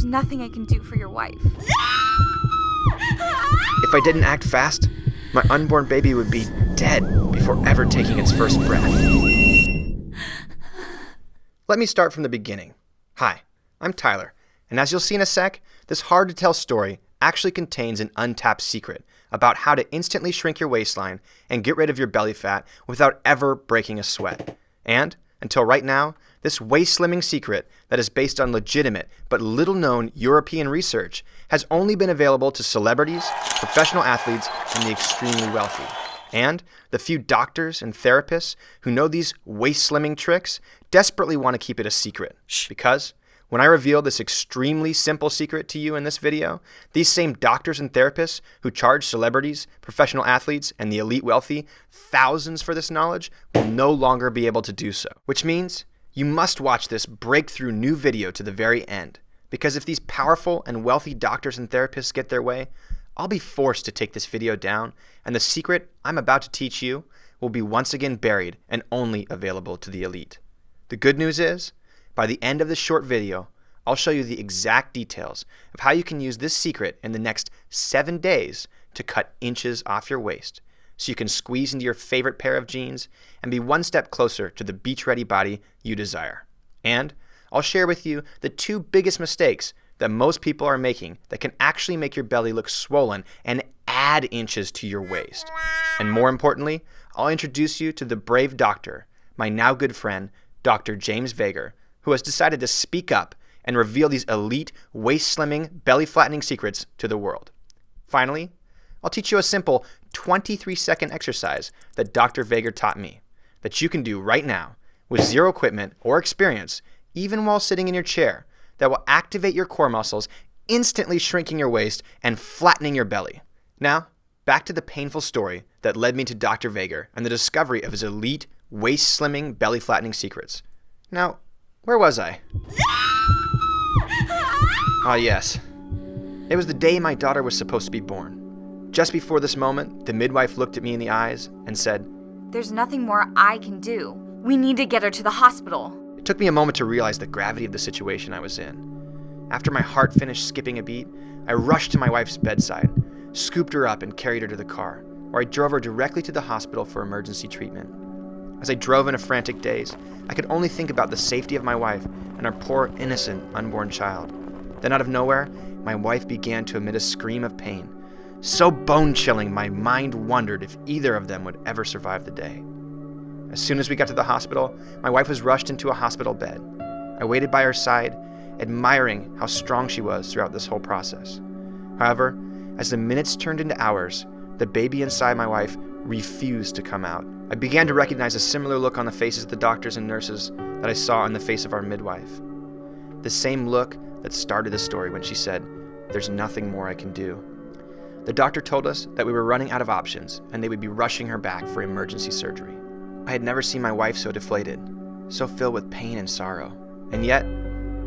There's nothing I can do for your wife. If I didn't act fast, my unborn baby would be dead before ever taking its first breath. Let me start from the beginning. Hi, I'm Tyler, and as you'll see in a sec, this hard-to-tell story actually contains an untapped secret about how to instantly shrink your waistline and get rid of your belly fat without ever breaking a sweat. And, until right now, this waist-slimming secret that is based on legitimate but little-known European research has only been available to celebrities, professional athletes, and the extremely wealthy. And the few doctors and therapists who know these waist-slimming tricks desperately want to keep it a secret. Because when I reveal this extremely simple secret to you in this video, these same doctors and therapists who charge celebrities, professional athletes, and the elite wealthy thousands for this knowledge will no longer be able to do so. Which means you must watch this breakthrough new video to the very end. Because if these powerful and wealthy doctors and therapists get their way, I'll be forced to take this video down, and the secret I'm about to teach you will be once again buried and only available to the elite. The good news is, by the end of this short video, I'll show you the exact details of how you can use this secret in the next 7 days to cut inches off your waist, so you can squeeze into your favorite pair of jeans and be one step closer to the beach-ready body you desire. And I'll share with you the 2 biggest mistakes that most people are making that can actually make your belly look swollen and add inches to your waist. And more importantly, I'll introduce you to the brave doctor, my now good friend, Dr. James Vager, who has decided to speak up and reveal these elite waist-slimming, belly-flattening secrets to the world. Finally, I'll teach you a simple 23-second exercise that Dr. Vager taught me that you can do right now with zero equipment or experience, even while sitting in your chair, that will activate your core muscles, instantly shrinking your waist and flattening your belly. Now, back to the painful story that led me to Dr. Vager and the discovery of his elite waist-slimming, belly-flattening secrets. Now, where was I? Ah, yes. It was the day my daughter was supposed to be born. Just before this moment, the midwife looked at me in the eyes and said, There's nothing more I can do. We need to get her to the hospital. It took me a moment to realize the gravity of the situation I was in. After my heart finished skipping a beat, I rushed to my wife's bedside, scooped her up and carried her to the car, where I drove her directly to the hospital for emergency treatment. As I drove in a frantic daze, I could only think about the safety of my wife and our poor, innocent, unborn child. Then out of nowhere, my wife began to emit a scream of pain. So bone-chilling, my mind wondered if either of them would ever survive the day. As soon as we got to the hospital, my wife was rushed into a hospital bed. I waited by her side, admiring how strong she was throughout this whole process. However, as the minutes turned into hours, the baby inside my wife refused to come out. I began to recognize a similar look on the faces of the doctors and nurses that I saw on the face of our midwife. The same look that started the story when she said, There's nothing more I can do. The doctor told us that we were running out of options and they would be rushing her back for emergency surgery. I had never seen my wife so deflated, so filled with pain and sorrow. And yet,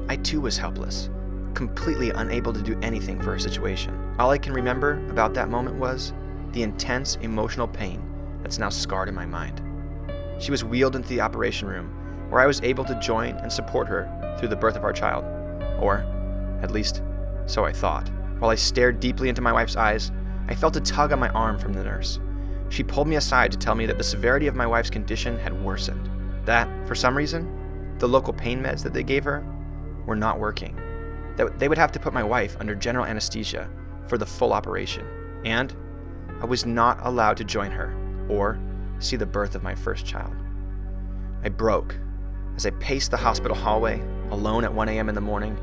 I too was helpless, completely unable to do anything for her situation. All I can remember about that moment was the intense emotional pain that's now scarred in my mind. She was wheeled into the operation room, where I was able to join and support her through the birth of our child. Or, at least, so I thought. While I stared deeply into my wife's eyes, I felt a tug on my arm from the nurse. She pulled me aside to tell me that the severity of my wife's condition had worsened. That, for some reason, the local pain meds that they gave her were not working. That they would have to put my wife under general anesthesia for the full operation. And I was not allowed to join her or see the birth of my first child. I broke. As I paced the hospital hallway, alone at 1 a.m. in the morning,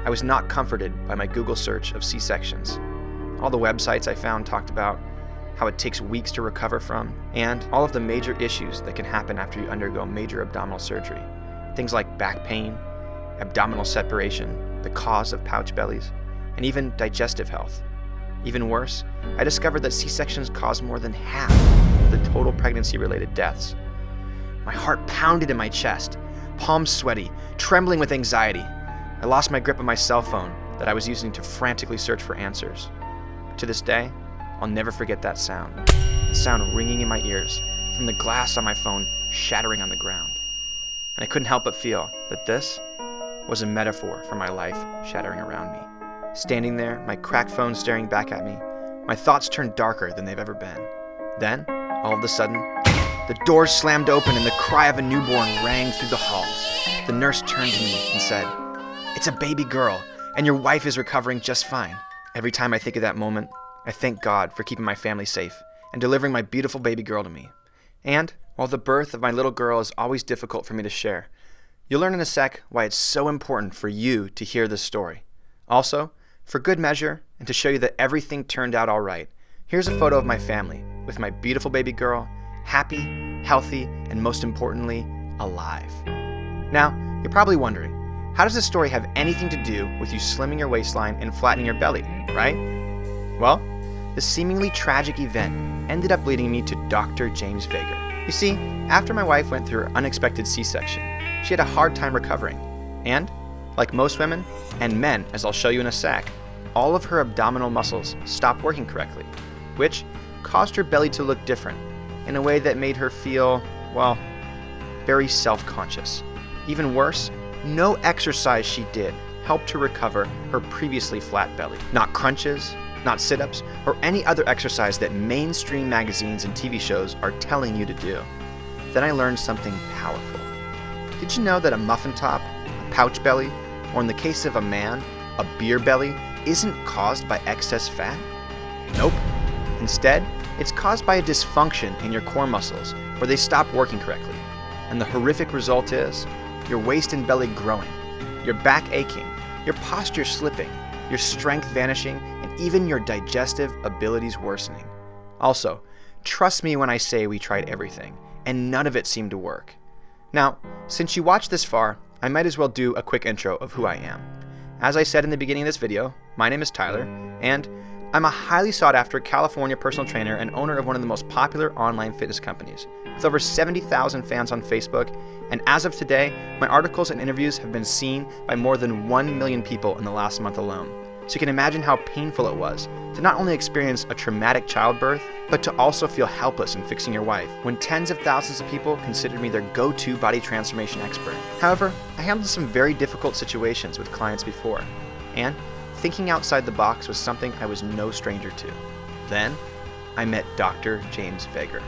I was not comforted by my Google search of C-sections. All the websites I found talked about how it takes weeks to recover from, and all of the major issues that can happen after you undergo major abdominal surgery. Things like back pain, abdominal separation, the cause of pouch bellies, and even digestive health. Even worse, I discovered that C-sections cause more than half of the total pregnancy-related deaths. My heart pounded in my chest, palms sweaty, trembling with anxiety. I lost my grip on my cell phone that I was using to frantically search for answers. To this day, I'll never forget that sound. The sound ringing in my ears from the glass on my phone shattering on the ground. And I couldn't help but feel that this was a metaphor for my life shattering around me. Standing there, my cracked phone staring back at me, my thoughts turned darker than they've ever been. Then, all of a sudden, the doors slammed open and the cry of a newborn rang through the halls. The nurse turned to me and said, "It's a baby girl, and your wife is recovering just fine." Every time I think of that moment, I thank God for keeping my family safe and delivering my beautiful baby girl to me. And while the birth of my little girl is always difficult for me to share, you'll learn in a sec why it's so important for you to hear this story. Also, for good measure, and to show you that everything turned out all right, here's a photo of my family with my beautiful baby girl, happy, healthy, and most importantly, alive. Now, you're probably wondering, how does this story have anything to do with you slimming your waistline and flattening your belly, right? Well, the seemingly tragic event ended up leading me to Dr. James Vager. You see, after my wife went through her unexpected C-section, she had a hard time recovering. And, like most women, and men, as I'll show you in a sec, all of her abdominal muscles stopped working correctly, which caused her belly to look different in a way that made her feel, well, very self-conscious. Even worse, no exercise she did helped her recover her previously flat belly. Not crunches, not sit-ups, or any other exercise that mainstream magazines and TV shows are telling you to do. Then I learned something powerful. Did you know that a muffin top, a pouch belly, or in the case of a man, a beer belly, isn't caused by excess fat? Nope. Instead, it's caused by a dysfunction in your core muscles where they stop working correctly. And the horrific result is your waist and belly growing, your back aching, your posture slipping, your strength vanishing, and even your digestive abilities worsening. Also, trust me when I say we tried everything, and none of it seemed to work. Now, since you watched this far, I might as well do a quick intro of who I am. As I said in the beginning of this video, my name is Tyler, and I'm a highly sought-after California personal trainer and owner of one of the most popular online fitness companies, with over 70,000 fans on Facebook, and as of today, my articles and interviews have been seen by more than 1 million people in the last month alone. So you can imagine how painful it was to not only experience a traumatic childbirth, but to also feel helpless in fixing your wife, when tens of thousands of people considered me their go-to body transformation expert. However, I handled some very difficult situations with clients before, and thinking outside the box was something I was no stranger to. Then, I met Dr. James Vager.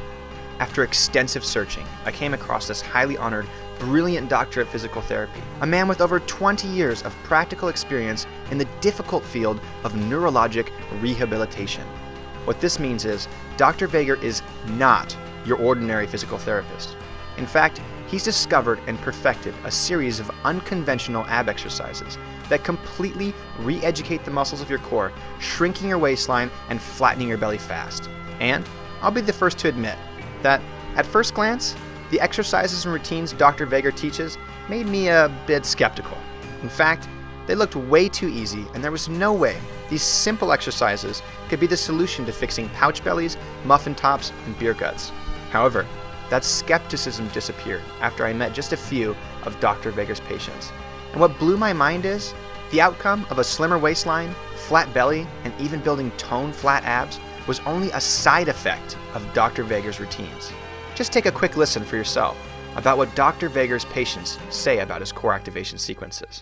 After extensive searching, I came across this highly honored, brilliant doctor of physical therapy, a man with over 20 years of practical experience in the difficult field of neurologic rehabilitation. What this means is, Dr. Vager is not your ordinary physical therapist. In fact, he's discovered and perfected a series of unconventional ab exercises that completely re-educate the muscles of your core, shrinking your waistline and flattening your belly fast. And I'll be the first to admit that, at first glance, the exercises and routines Dr. Vager teaches made me a bit skeptical. In fact, they looked way too easy, and there was no way these simple exercises could be the solution to fixing pouch bellies, muffin tops, and beer guts. However, that skepticism disappeared after I met just a few of Dr. Vager's patients. And what blew my mind is, the outcome of a slimmer waistline, flat belly, and even building toned flat abs was only a side effect of Dr. Vager's routines. Just take a quick listen for yourself about what Dr. Vager's patients say about his core activation sequences.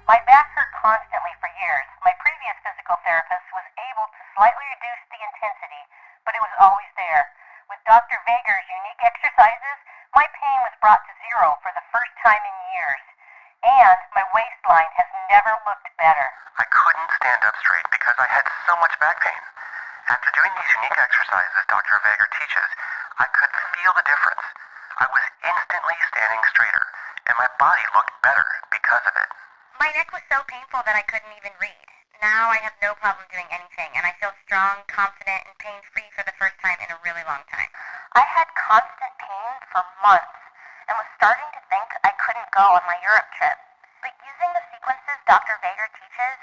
My back hurt constantly for years. My previous physical therapist was able to slightly reduce the intensity, but it was always there. With Dr. Vager's unique exercises, my pain was brought to zero for the first time in years. And my waistline has never looked better. I couldn't stand up straight because I had so much back pain. After doing these unique exercises Dr. Vager teaches, I could feel the difference. I was instantly standing straighter, and my body looked better because of it. My neck was so painful that I couldn't even read. Now I have no problem doing anything, and I feel strong, confident, and pain-free for the first time in a really long time. I had constant pain for months and was starting to think I couldn't go on my Europe trip. But using the sequences Dr. Vager teaches,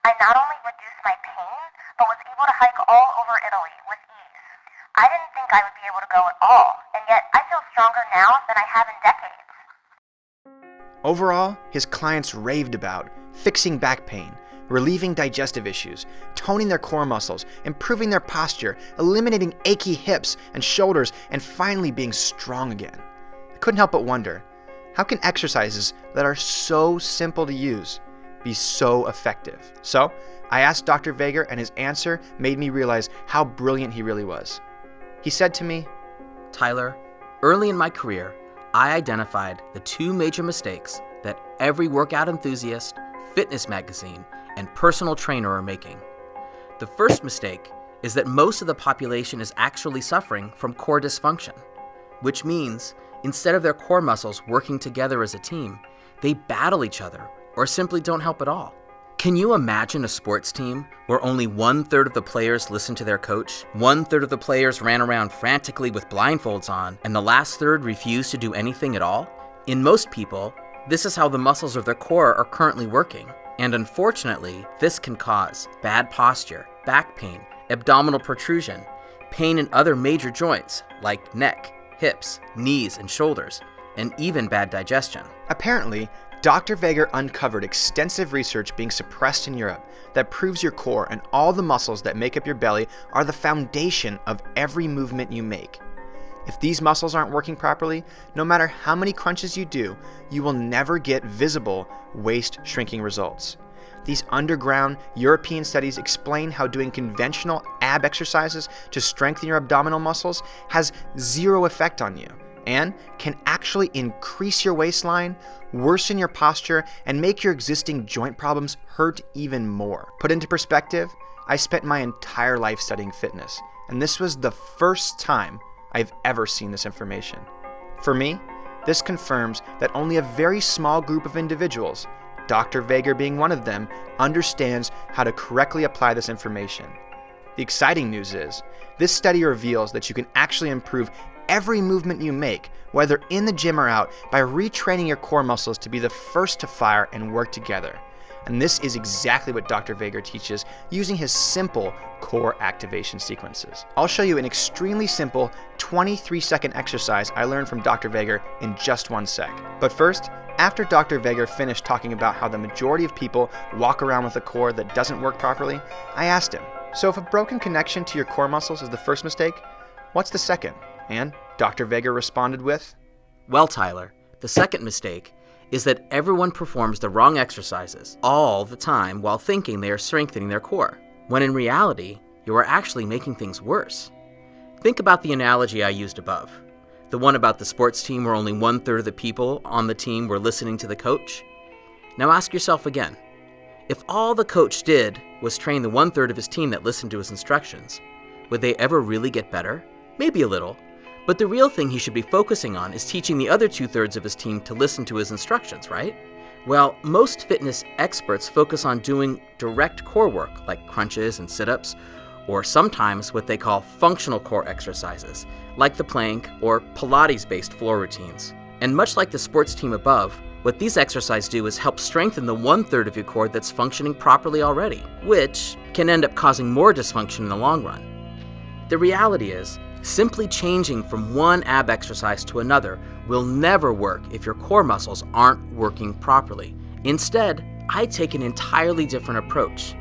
I not only reduced my pain, but was able to hike all over Italy with ease. I didn't think I would be able to go at all, and yet I feel stronger now than I have in decades. Overall, his clients raved about fixing back pain, relieving digestive issues, toning their core muscles, improving their posture, eliminating achy hips and shoulders, and finally being strong again. I couldn't help but wonder, How can exercises that are so simple to use be so effective? So, I asked Dr. Vager, and his answer made me realize how brilliant he really was. He said to me, Tyler, early in my career, I identified the two major mistakes that every workout enthusiast, fitness magazine, and personal trainer are making. The first mistake is that most of the population is actually suffering from core dysfunction, which means instead of their core muscles working together as a team, they battle each other or simply don't help at all. Can you imagine a sports team where only 1/3 of the players listened to their coach, 1/3 of the players ran around frantically with blindfolds on, and the last third refused to do anything at all? In most people, this is how the muscles of their core are currently working, and unfortunately, this can cause bad posture, back pain, abdominal protrusion, pain in other major joints like neck, hips, knees, and shoulders, and even bad digestion. Apparently, Dr. Vager uncovered extensive research being suppressed in Europe that proves your core and all the muscles that make up your belly are the foundation of every movement you make. If these muscles aren't working properly, no matter how many crunches you do, you will never get visible waist shrinking results. These underground European studies explain how doing conventional ab exercises to strengthen your abdominal muscles has zero effect on you and can actually increase your waistline, worsen your posture, and make your existing joint problems hurt even more. Put into perspective, I spent my entire life studying fitness, and this was the first time I've ever seen this information. For me, this confirms that only a very small group of individuals, Dr. Vager being one of them, understands how to correctly apply this information. The exciting news is, this study reveals that you can actually improve every movement you make, whether in the gym or out, by retraining your core muscles to be the first to fire and work together. And this is exactly what Dr. Vager teaches using his simple core activation sequences. I'll show you an extremely simple 23-second exercise I learned from Dr. Vager in just 1 sec. But first, after Dr. Vager finished talking about how the majority of people walk around with a core that doesn't work properly, I asked him, so if a broken connection to your core muscles is the first mistake, what's the second? And Dr. Vager responded with, Well, Tyler, the second mistake is that everyone performs the wrong exercises all the time while thinking they are strengthening their core, when in reality, you are actually making things worse. Think about the analogy I used above, the one about the sports team where only 1/3 of the people on the team were listening to the coach. Now ask yourself again, if all the coach did was train the 1/3 of his team that listened to his instructions, would they ever really get better? Maybe a little. But the real thing he should be focusing on is teaching the other 2/3 of his team to listen to his instructions, right? Well, most fitness experts focus on doing direct core work, like crunches and sit-ups, or sometimes what they call functional core exercises, like the plank or Pilates-based floor routines. And much like the sports team above, what these exercises do is help strengthen the 1/3 of your core that's functioning properly already, which can end up causing more dysfunction in the long run. The reality is, simply changing from one ab exercise to another will never work if your core muscles aren't working properly. Instead, I take an entirely different approach.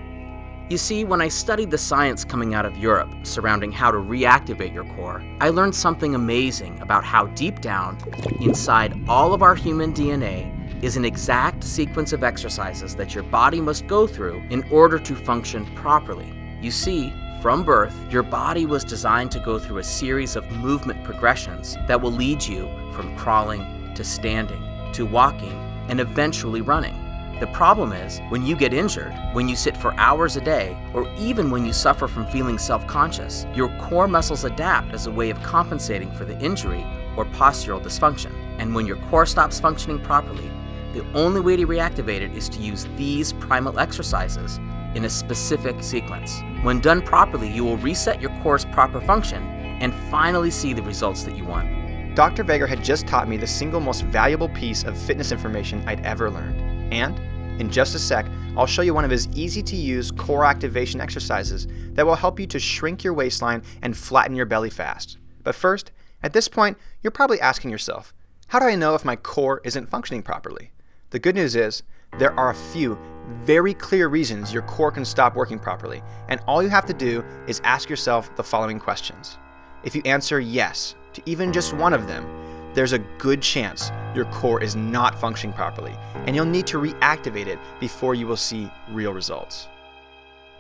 You see, when I studied the science coming out of Europe surrounding how to reactivate your core, I learned something amazing about how deep down, inside all of our human DNA, is an exact sequence of exercises that your body must go through in order to function properly. You see, from birth, your body was designed to go through a series of movement progressions that will lead you from crawling to standing to walking and eventually running. The problem is, when you get injured, when you sit for hours a day, or even when you suffer from feeling self-conscious, your core muscles adapt as a way of compensating for the injury or postural dysfunction. And when your core stops functioning properly, the only way to reactivate it is to use these primal exercises in a specific sequence. When done properly, you will reset your core's proper function and finally see the results that you want. Dr. Vager had just taught me the single most valuable piece of fitness information I'd ever learned. And in just a sec, I'll show you one of his easy-to-use core activation exercises that will help you to shrink your waistline and flatten your belly fast. But first, at this point, you're probably asking yourself, how do I know if my core isn't functioning properly? The good news is, there are a few very clear reasons your core can stop working properly, and all you have to do is ask yourself the following questions. If you answer yes to even just one of them, there's a good chance your core is not functioning properly, and you'll need to reactivate it before you will see real results.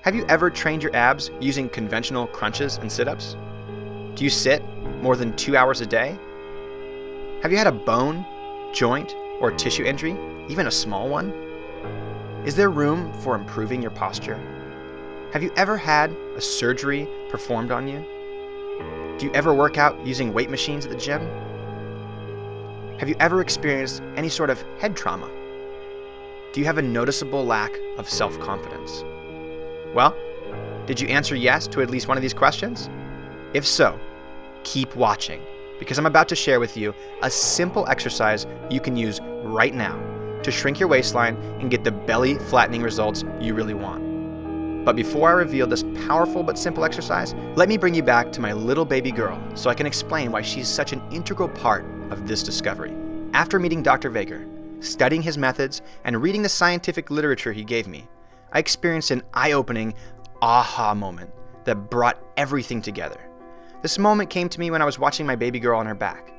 Have you ever trained your abs using conventional crunches and sit-ups? Do you sit more than 2 hours a day? Have you had a bone, joint, or tissue injury, even a small one? Is there room for improving your posture? Have you ever had a surgery performed on you? Do you ever work out using weight machines at the gym? Have you ever experienced any sort of head trauma? Do you have a noticeable lack of self-confidence? Well, did you answer yes to at least one of these questions? If so, keep watching, because I'm about to share with you a simple exercise you can use right now to shrink your waistline and get the belly flattening results you really want. But before I reveal this powerful but simple exercise, let me bring you back to my little baby girl so I can explain why she's such an integral part of this discovery. After meeting Dr. Vager, studying his methods, and reading the scientific literature he gave me, I experienced an eye-opening aha moment that brought everything together. This moment came to me when I was watching my baby girl on her back.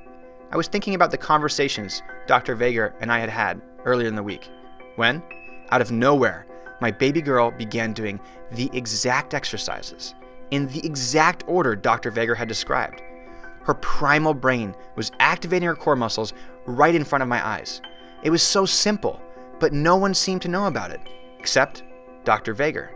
I was thinking about the conversations Dr. Vager and I had had earlier in the week, when, out of nowhere, my baby girl began doing the exact exercises in the exact order Dr. Vager had described. Her primal brain was activating her core muscles right in front of my eyes. It was so simple, but no one seemed to know about it, except Dr. Vager.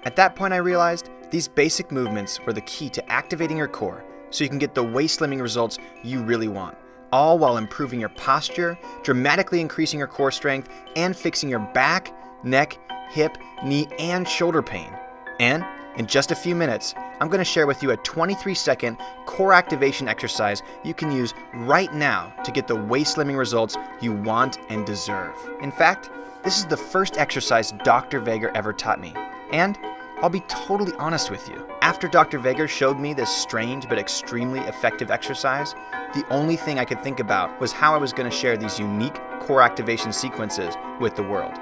At that point, I realized these basic movements were the key to activating your core so you can get the waist slimming results you really want, all while improving your posture, dramatically increasing your core strength, and fixing your back, neck, hip, knee, and shoulder pain. And in just a few minutes, I'm going to share with you a 23-second core activation exercise you can use right now to get the waist slimming results you want and deserve. In fact, this is the first exercise Dr. Vager ever taught me. And I'll be totally honest with you. After Dr. Vager showed me this strange but extremely effective exercise, the only thing I could think about was how I was going to share these unique core activation sequences with the world.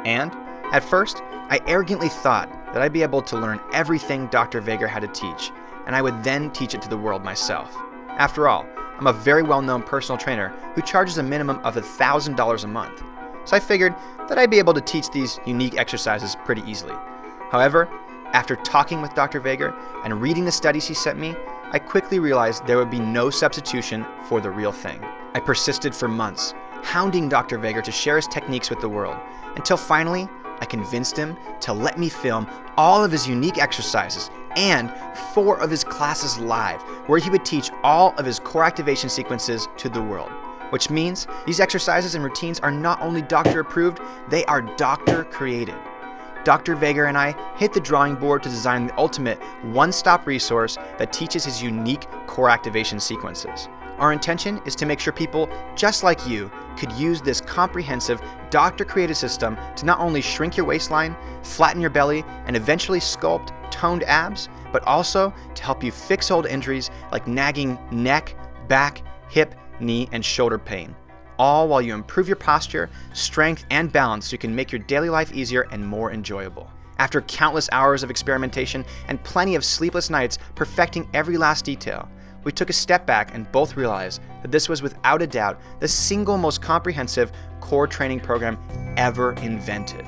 And at first, I arrogantly thought that I'd be able to learn everything Dr. Vager had to teach, and I would then teach it to the world myself. After all, I'm a very well-known personal trainer who charges a minimum of $1,000 a month. So I figured that I'd be able to teach these unique exercises pretty easily. However, after talking with Dr. Vager and reading the studies he sent me, I quickly realized there would be no substitution for the real thing. I persisted for months, hounding Dr. Vager to share his techniques with the world, until finally, I convinced him to let me film all of his unique exercises and 4 of his classes live, where he would teach all of his core activation sequences to the world. Which means these exercises and routines are not only doctor approved, they are doctor created. Dr. Vager and I hit the drawing board to design the ultimate one-stop resource that teaches his unique core activation sequences. Our intention is to make sure people just like you could use this comprehensive doctor-created system to not only shrink your waistline, flatten your belly, and eventually sculpt toned abs, but also to help you fix old injuries like nagging neck, back, hip, knee, and shoulder pain, all while you improve your posture, strength, and balance so you can make your daily life easier and more enjoyable. After countless hours of experimentation and plenty of sleepless nights perfecting every last detail, we took a step back and both realized that this was without a doubt the single most comprehensive core training program ever invented.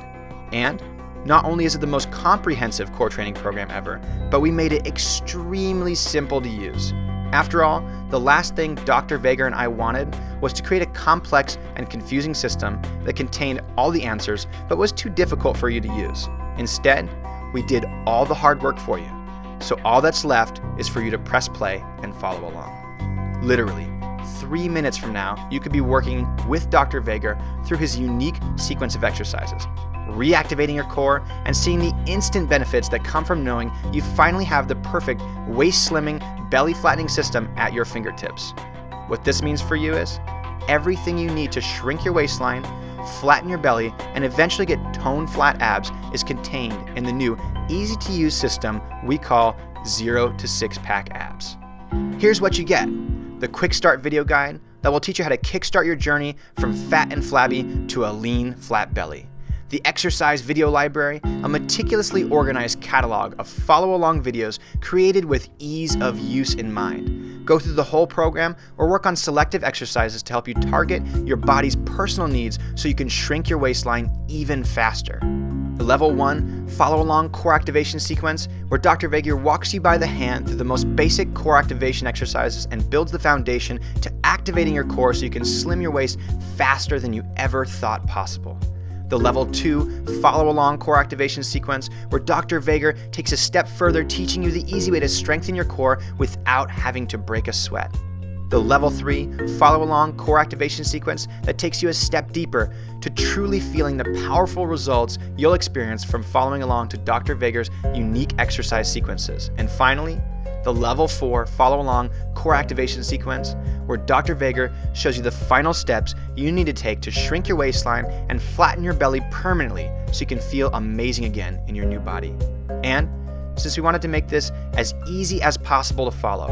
And not only is it the most comprehensive core training program ever, but we made it extremely simple to use. After all, the last thing Dr. Vager and I wanted was to create a complex and confusing system that contained all the answers but was too difficult for you to use. Instead, we did all the hard work for you. So all that's left is for you to press play and follow along. Literally, 3 minutes from now, you could be working with Dr. Vager through his unique sequence of exercises, reactivating your core and seeing the instant benefits that come from knowing you finally have the perfect waist slimming, belly flattening system at your fingertips. What this means for you is everything you need to shrink your waistline, flatten your belly, and eventually get toned flat abs is contained in the new easy-to-use system we call 0 to 6-pack abs. Here's what you get: the quick start video guide that will teach you how to kickstart your journey from fat and flabby to a lean, flat belly. the exercise video library, a meticulously organized catalog of follow-along videos created with ease of use in mind. Go through the whole program or work on selective exercises to help you target your body's personal needs so you can shrink your waistline even faster. The Level 1 follow-along core activation sequence, where Dr. Vager walks you by the hand through the most basic core activation exercises and builds the foundation to activating your core so you can slim your waist faster than you ever thought possible. The Level 2 follow-along core activation sequence, where Dr. Vager takes a step further, teaching you the easy way to strengthen your core without having to break a sweat. The Level 3 follow-along core activation sequence that takes you a step deeper to truly feeling the powerful results you'll experience from following along to Dr. Vager's unique exercise sequences. And finally, the Level 4 follow-along core activation sequence, where Dr. Vager shows you the final steps you need to take to shrink your waistline and flatten your belly permanently so you can feel amazing again in your new body. And since we wanted to make this as easy as possible to follow,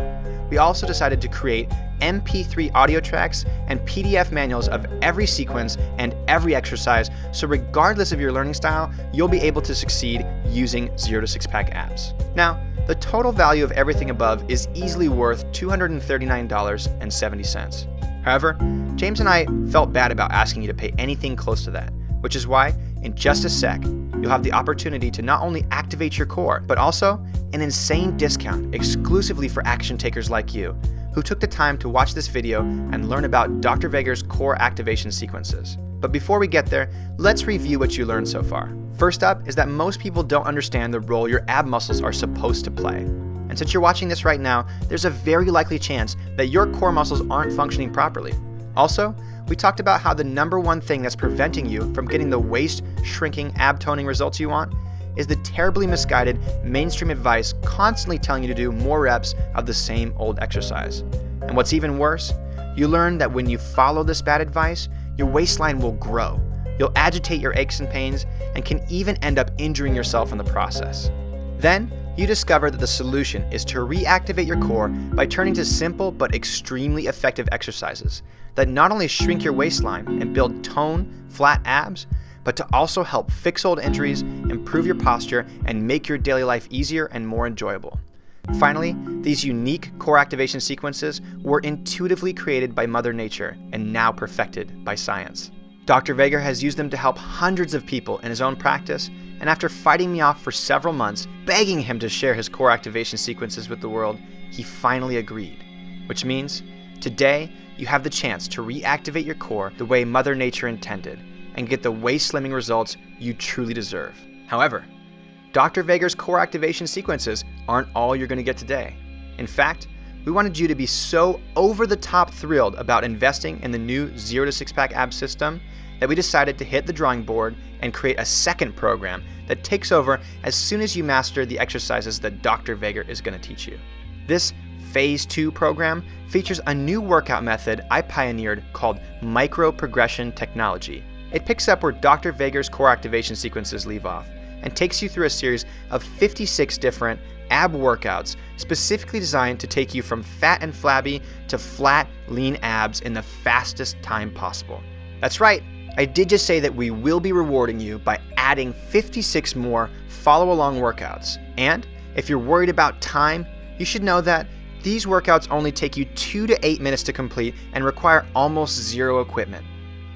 we also decided to create MP3 audio tracks and PDF manuals of every sequence and every exercise, so regardless of your learning style, you'll be able to succeed using 0 to 6 pack abs. Now, the total value of everything above is easily worth $239.70. However, James and I felt bad about asking you to pay anything close to that, which is why, in just a sec, you'll have the opportunity to not only activate your core, but also an insane discount exclusively for action takers like you, who took the time to watch this video and learn about Dr. Vager's core activation sequences. But before we get there, let's review what you learned so far. First up is that most people don't understand the role your ab muscles are supposed to play. And since you're watching this right now, there's a very likely chance that your core muscles aren't functioning properly. Also, we talked about how the number one thing that's preventing you from getting the waist shrinking, ab toning results you want is the terribly misguided mainstream advice constantly telling you to do more reps of the same old exercise. And what's even worse, you learn that when you follow this bad advice, your waistline will grow. You'll agitate your aches and pains and can even end up injuring yourself in the process. Then, you discover that the solution is to reactivate your core by turning to simple but extremely effective exercises that not only shrink your waistline and build tone, flat abs, but to also help fix old injuries, improve your posture, and make your daily life easier and more enjoyable. Finally, these unique core activation sequences were intuitively created by Mother Nature and now perfected by science. Dr. Vager has used them to help hundreds of people in his own practice, and after fighting me off for several months, begging him to share his core activation sequences with the world, he finally agreed. Which means, today, you have the chance to reactivate your core the way Mother Nature intended, and get the waist slimming results you truly deserve. However, Dr. Vager's core activation sequences aren't all you're going to get today. In fact, we wanted you to be so over-the-top thrilled about investing in the new 0 to 6 pack ab system that we decided to hit the drawing board and create a second program that takes over as soon as you master the exercises that Dr. Vager is going to teach you. This Phase 2 program features a new workout method I pioneered called micro-progression technology. It picks up where Dr. Vager's core activation sequences leave off and takes you through a series of 56 different ab workouts specifically designed to take you from fat and flabby to flat, lean abs in the fastest time possible. That's right, I did just say that we will be rewarding you by adding 56 more follow-along workouts. And if you're worried about time, you should know that these workouts only take you 2 to 8 minutes to complete and require almost zero equipment.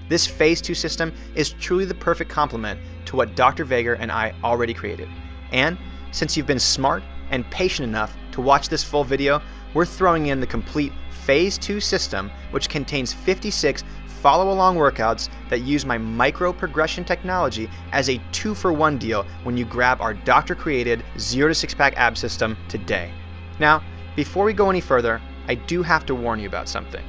This Phase 2 system is truly the perfect complement to what Dr. Vager and I already created. And since you've been smart and patient enough to watch this full video, we're throwing in the complete Phase 2 system, which contains 56 follow-along workouts that use my micro-progression technology as a 2-for-1 deal when you grab our doctor-created 0 to 6 pack ab system today. Now, before we go any further, I do have to warn you about something.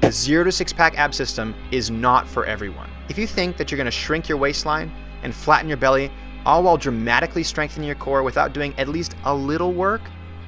The 0 to 6 pack ab system is not for everyone. If you think that you're going to shrink your waistline and flatten your belly, all while dramatically strengthening your core without doing at least a little work,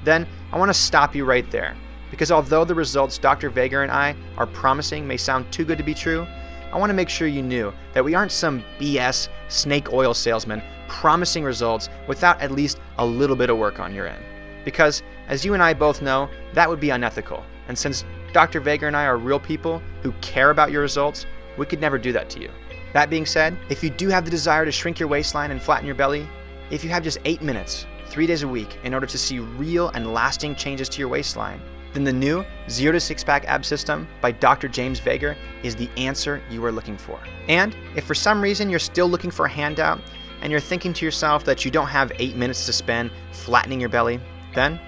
then I want to stop you right there. Because although the results Dr. Vager and I are promising may sound too good to be true, I want to make sure you knew that we aren't some BS snake oil salesman promising results without at least a little bit of work on your end. Because, as you and I both know, that would be unethical. And since Dr. Vager and I are real people who care about your results, we could never do that to you. That being said, if you do have the desire to shrink your waistline and flatten your belly, if you have just 8 minutes, 3 days a week in order to see real and lasting changes to your waistline, then the new 0 to 6 pack ab system by Dr. James Vager is the answer you are looking for. And if for some reason you're still looking for a handout and you're thinking to yourself that you don't have 8 minutes to spend flattening your belly, then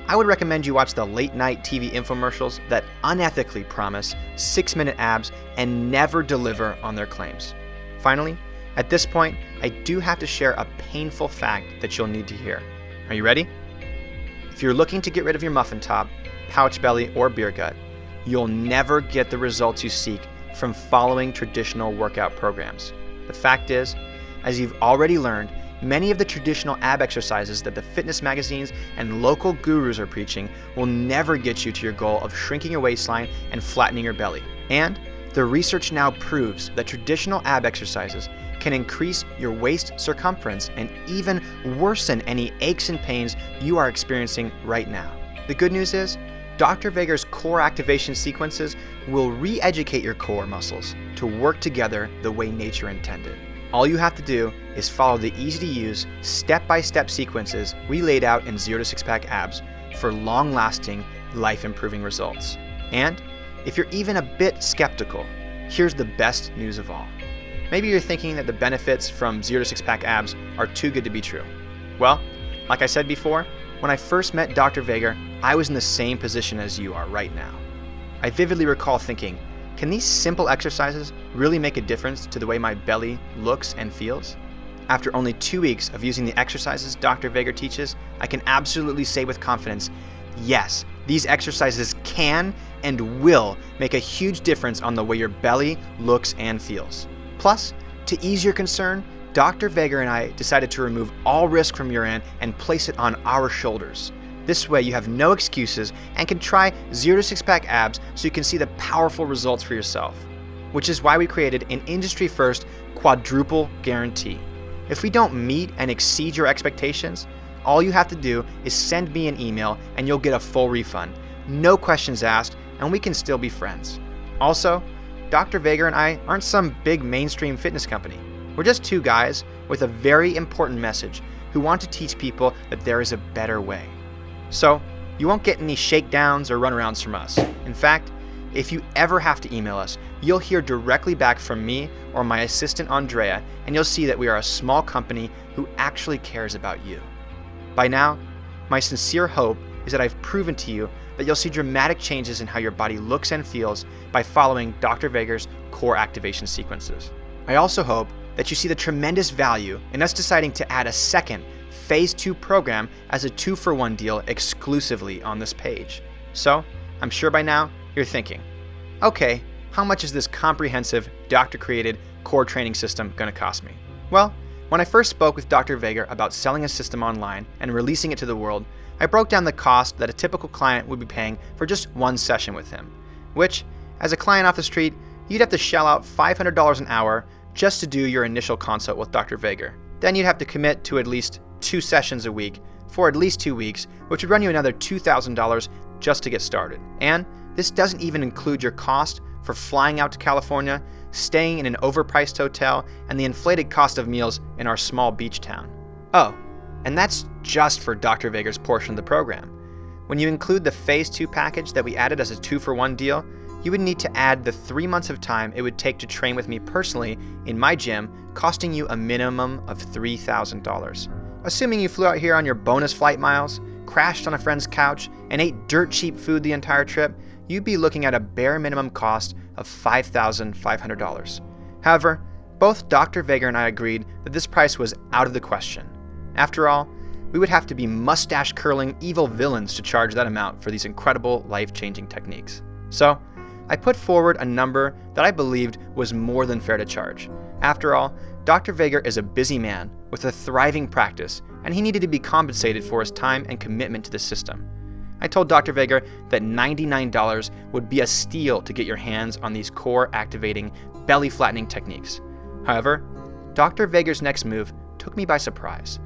I would recommend you watch the late night TV infomercials that unethically promise 6-minute abs and never deliver on their claims. Finally, at this point, I do have to share a painful fact that you'll need to hear. Are you ready? If you're looking to get rid of your muffin top, pouch belly, or beer gut, you'll never get the results you seek from following traditional workout programs. The fact is, as you've already learned, many of the traditional ab exercises that the fitness magazines and local gurus are preaching will never get you to your goal of shrinking your waistline and flattening your belly. And the research now proves that traditional ab exercises can increase your waist circumference and even worsen any aches and pains you are experiencing right now. The good news is, Dr. Vager's core activation sequences will re-educate your core muscles to work together the way nature intended. All you have to do is follow the easy-to-use, step-by-step sequences we laid out in 0 to 6 pack abs for long-lasting, life-improving results. And if you're even a bit skeptical, here's the best news of all. Maybe you're thinking that the benefits from 0 to 6 pack abs are too good to be true. Well, like I said before, when I first met Dr. Vager, I was in the same position as you are right now. I vividly recall thinking, can these simple exercises really make a difference to the way my belly looks and feels? After only 2 weeks of using the exercises Dr. Vager teaches, I can absolutely say with confidence, yes, these exercises can and will make a huge difference on the way your belly looks and feels. Plus, to ease your concern, Dr. Vager and I decided to remove all risk from your end and place it on our shoulders. This way you have no excuses and can try 0 to 6 pack abs so you can see the powerful results for yourself. Which is why we created an industry-first quadruple guarantee. If we don't meet and exceed your expectations, all you have to do is send me an email and you'll get a full refund. No questions asked, and we can still be friends. Also, Dr. Vager and I aren't some big mainstream fitness company. We're just 2 guys with a very important message who want to teach people that there is a better way. So, you won't get any shakedowns or runarounds from us. In fact, if you ever have to email us, you'll hear directly back from me or my assistant Andrea, and you'll see that we are a small company who actually cares about you. By now, my sincere hope is that I've proven to you that you'll see dramatic changes in how your body looks and feels by following Dr. Vager's core activation sequences. I also hope that you see the tremendous value in us deciding to add a second Phase 2 program as a 2-for-1 deal exclusively on this page. So, I'm sure by now you're thinking, okay, how much is this comprehensive, doctor-created core training system going to cost me? Well, when I first spoke with Dr. Vager about selling a system online and releasing it to the world, I broke down the cost that a typical client would be paying for just one session with him, which, as a client off the street, you'd have to shell out $500 an hour just to do your initial consult with Dr. Vager. Then you'd have to commit to at least 2 sessions a week for at least 2 weeks, which would run you another $2,000 just to get started. And this doesn't even include your cost for flying out to California, staying in an overpriced hotel, and the inflated cost of meals in our small beach town. Oh, and that's just for Dr. Vager's portion of the program. When you include the Phase 2 package that we added as a 2-for-1 deal, you would need to add the 3 months of time it would take to train with me personally in my gym, costing you a minimum of $3,000. Assuming you flew out here on your bonus flight miles, crashed on a friend's couch, and ate dirt cheap food the entire trip, you'd be looking at a bare minimum cost of $5,500. However, both Dr. Vager and I agreed that this price was out of the question. After all, we would have to be mustache-curling evil villains to charge that amount for these incredible, life-changing techniques. So, I put forward a number that I believed was more than fair to charge. After all, Dr. Vager is a busy man with a thriving practice, and he needed to be compensated for his time and commitment to the system. I told Dr. Vager that $99 would be a steal to get your hands on these core-activating, belly-flattening techniques. However, Dr. Vager's next move took me by surprise.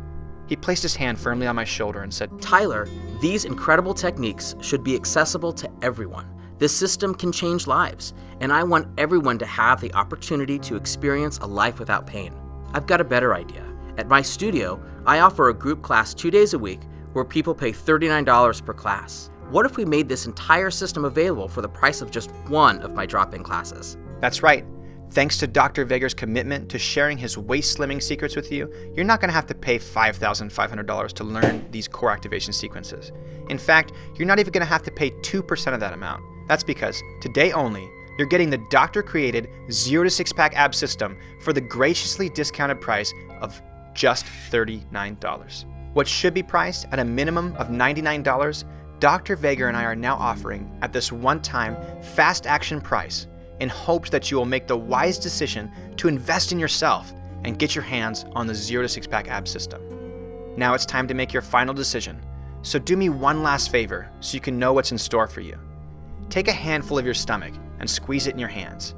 He placed his hand firmly on my shoulder and said, Tyler, these incredible techniques should be accessible to everyone, This system can change lives, and I want everyone to have the opportunity to experience a life without pain. I've got a better idea. At my studio, I offer a group class 2 days a week where people pay $39 per class. What if we made this entire system available for the price of just one of my drop-in classes? That's right. Thanks to Dr. Vager's commitment to sharing his waist slimming secrets with you, you're not going to have to pay $5,500 to learn these core activation sequences. In fact, you're not even going to have to pay 2% of that amount. That's because today only, you're getting the doctor-created 0 to 6-pack ab system for the graciously discounted price of just $39. What should be priced at a minimum of $99, Dr. Vager and I are now offering at this one-time fast action price in hopes that you will make the wise decision to invest in yourself and get your hands on the 0 to 6-pack ab system. Now it's time to make your final decision, so do me one last favor so you can know what's in store for you. Take a handful of your stomach and squeeze it in your hands.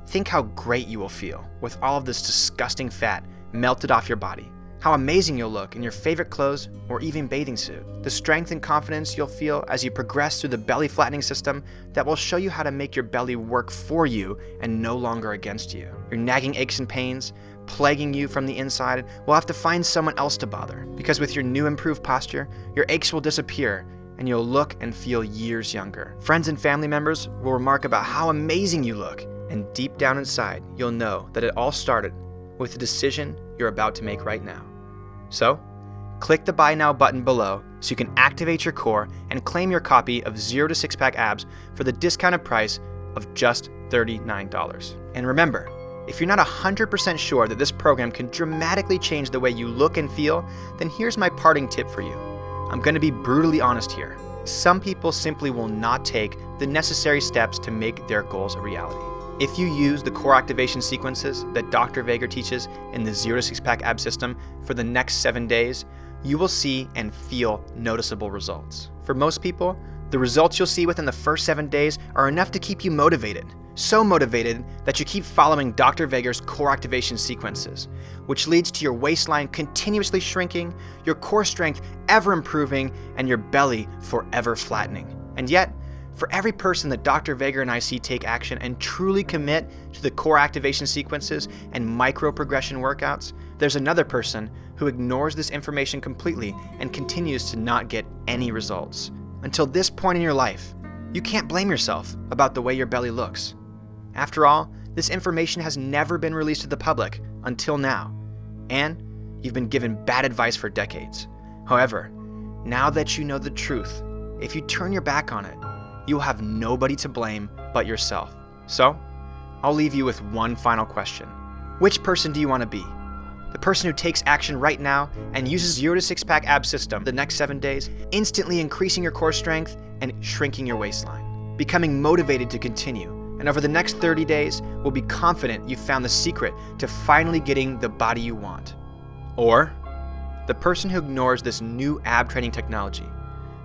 Think how great you will feel with all of this disgusting fat melted off your body. How amazing you'll look in your favorite clothes or even bathing suit. The strength and confidence you'll feel as you progress through the belly flattening system that will show you how to make your belly work for you and no longer against you. Your nagging aches and pains, plaguing you from the inside, will have to find someone else to bother, because with your new improved posture, your aches will disappear and you'll look and feel years younger. Friends and family members will remark about how amazing you look, and deep down inside, you'll know that it all started with the decision you're about to make right now. So, click the Buy Now button below so you can activate your core and claim your copy of 0 to 6-pack abs for the discounted price of just $39. And remember, if you're not 100% sure that this program can dramatically change the way you look and feel, then here's my parting tip for you. I'm going to be brutally honest here. Some people simply will not take the necessary steps to make their goals a reality. If you use the core activation sequences that Dr. Vager teaches in the 0 to 6-pack ab system for the next 7 days, you will see and feel noticeable results. For most people, the results you'll see within the first 7 days are enough to keep you motivated. So motivated that you keep following Dr. Vager's core activation sequences, which leads to your waistline continuously shrinking, your core strength ever improving, and your belly forever flattening. And yet, for every person that Dr. Vager and I see take action and truly commit to the core activation sequences and micro-progression workouts, there's another person who ignores this information completely and continues to not get any results. Until this point in your life, you can't blame yourself about the way your belly looks. After all, this information has never been released to the public until now, and you've been given bad advice for decades. However, now that you know the truth, if you turn your back on it, you will have nobody to blame but yourself. So, I'll leave you with one final question. Which person do you want to be? The person who takes action right now and uses 0 to 6-pack ab system the next 7 days, instantly increasing your core strength and shrinking your waistline, becoming motivated to continue, and over the next 30 days will be confident you found the secret to finally getting the body you want? Or the person who ignores this new ab training technology,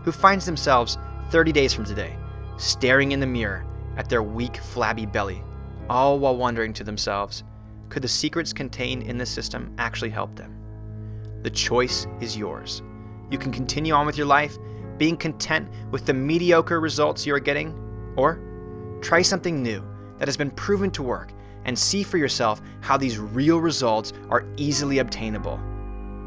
who finds themselves 30 days from today staring in the mirror at their weak, flabby belly, all while wondering to themselves, could the secrets contained in this system actually help them? The choice is yours. You can continue on with your life, being content with the mediocre results you are getting, or try something new that has been proven to work and see for yourself how these real results are easily obtainable.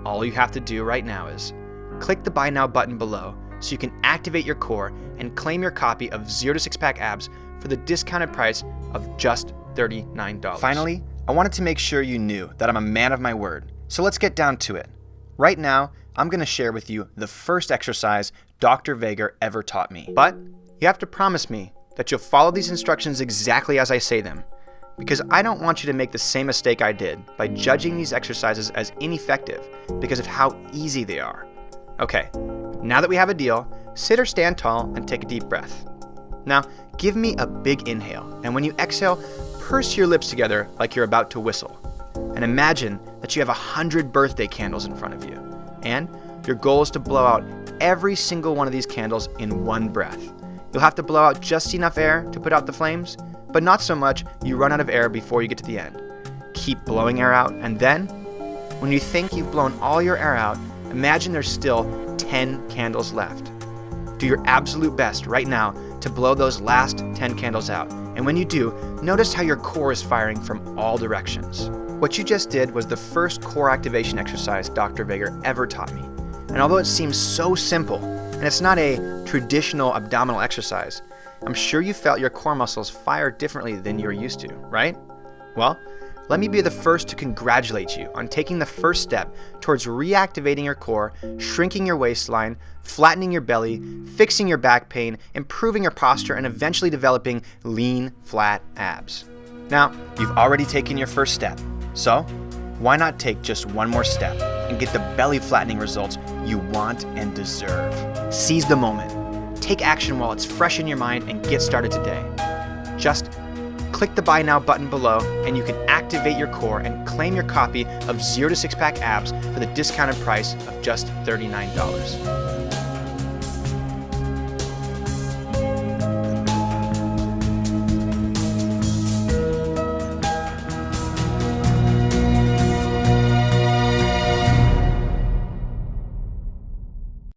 All you have to do right now is click the Buy Now button below so you can activate your core and claim your copy of 0 to 6-pack abs for the discounted price of just $39. Finally, I wanted to make sure you knew that I'm a man of my word, so let's get down to it. Right now, I'm going to share with you the first exercise Dr. Vager ever taught me. But you have to promise me that you'll follow these instructions exactly as I say them, because I don't want you to make the same mistake I did by judging these exercises as ineffective because of how easy they are. Okay, now that we have a deal, sit or stand tall and take a deep breath. Now, give me a big inhale, and when you exhale, purse your lips together like you're about to whistle. And imagine that you have 100 birthday candles in front of you, and your goal is to blow out every single one of these candles in one breath. You'll have to blow out just enough air to put out the flames, but not so much you run out of air before you get to the end. Keep blowing air out, and then, when you think you've blown all your air out, imagine there's still 10 candles left. Do your absolute best right now to blow those last 10 candles out. And when you do, notice how your core is firing from all directions. What you just did was the first core activation exercise Dr. Vager ever taught me. And although it seems so simple, and it's not a traditional abdominal exercise, I'm sure you felt your core muscles fire differently than you're used to, right? Well, let me be the first to congratulate you on taking the first step towards reactivating your core, shrinking your waistline, flattening your belly, fixing your back pain, improving your posture, and eventually developing lean, flat abs. Now, you've already taken your first step, so why not take just one more step and get the belly flattening results you want and deserve? Seize the moment. Take action while it's fresh in your mind and get started today. Just click the Buy Now button below and you can activate your core and claim your copy of 0 to 6 pack abs for the discounted price of just $39.